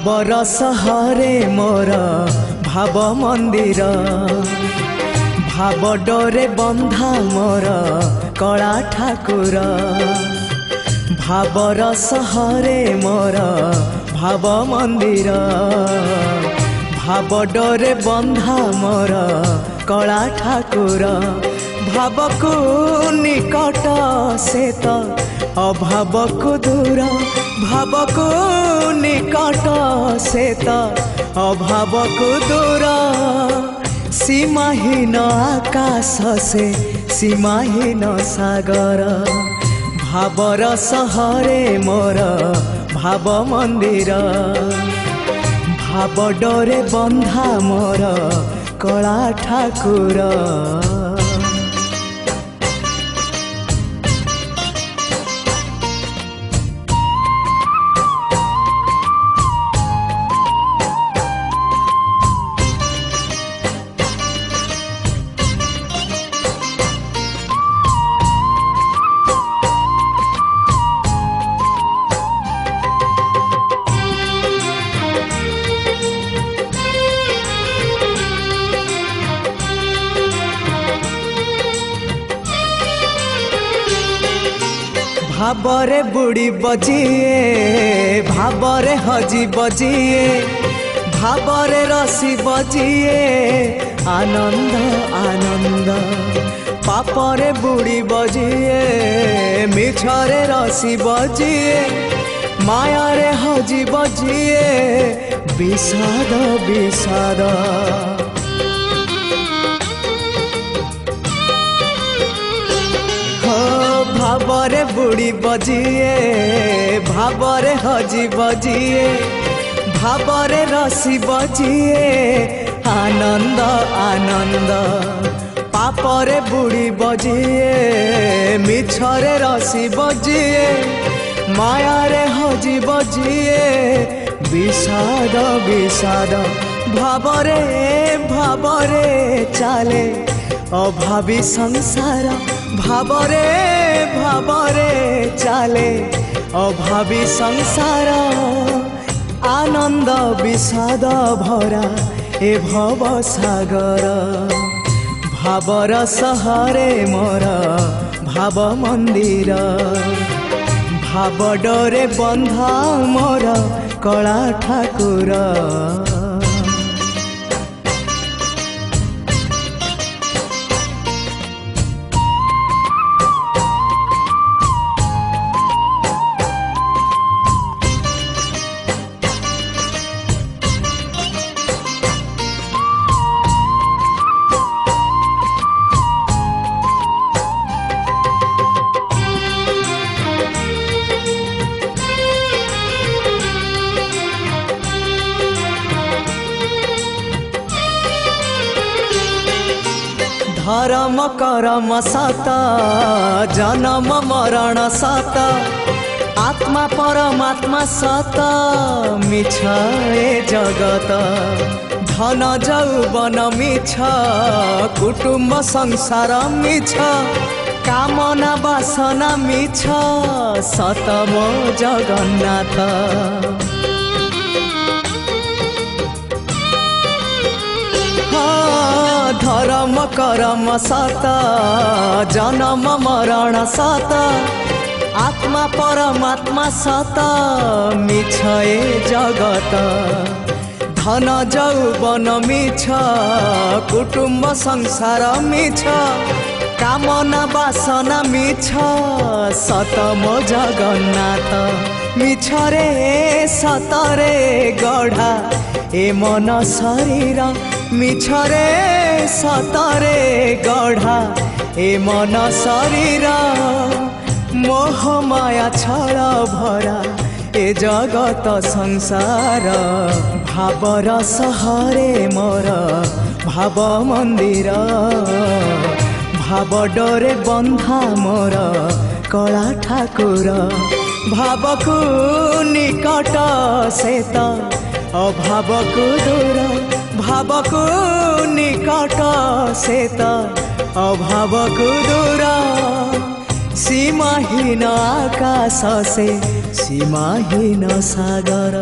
भाबर सहरे मोर भाव मंदिर भाव डोरे बंधा मोर कला ठाकुर भाबर सहरे मोर भाव मंदिर भाव डोरे बंधा मोर कला ठाकुर भाव को निकट से तो अभाव को दूर भाव को निकट से तो अभाव को दूर सीमाहीन आकाश से सीमाहीन सागर भावर सहरे मोर भाव मंदिर भाव डोरे बंधा मोर कला ठाकुर। भावरे बुड़ी बजिए भावरे हजी बजिए भावरे रसी बजिए आनंद आनंद पापरे बुड़ी बजिए मिछरे रसी बजिए मायारे हजी बजिए विषाद विषाद भावरे बुड़ी बजिए भावरे हजी बजिए भावरे रसी बजिए आनंद आनंद पापरे बुड़ी बजिए मिछरे रसी बजिए मायारे हजी बजिए विषाद विषाद भावरे भावरे चाले अभावी संसार भावरे भावरे चाले अभावी संसार आनंद विषाद भरा ए भव सागर भावर सहरे मोर भाव मंदिर भाव डोरे बंधा मोर कला ठाकुर। धर्म करम सत जन्म मरण सत आत्मा परमात्मा सत मिछ ए जगत धन जौवन मिछ कुटुंब संसार मिछ कामना वासना मिछ सत मो जगन्नाथ धर्म करम सत जन्म मरण सत आत्मा परमात्मा सत मिछ ए जगत धन जौवन मिछ कुटुंब संसार मिछ कामना वासना मिछ सत मो जगन्नाथ मिछ रे सतरे गढ़ा ए मन शरीर मिछरे सतरे गढ़ा ए मन शरीर मोह माया छल भरा ए जगत संसार भावर सहरे मोर भाव मंदिर भाव डोरे बंधा मोर कला ठाकुर भाव को निकट से तो अभाव को दूर भाव को निकट से तो अभाव को दूर सीमाहीन आकाश से सीमाहीन सागर।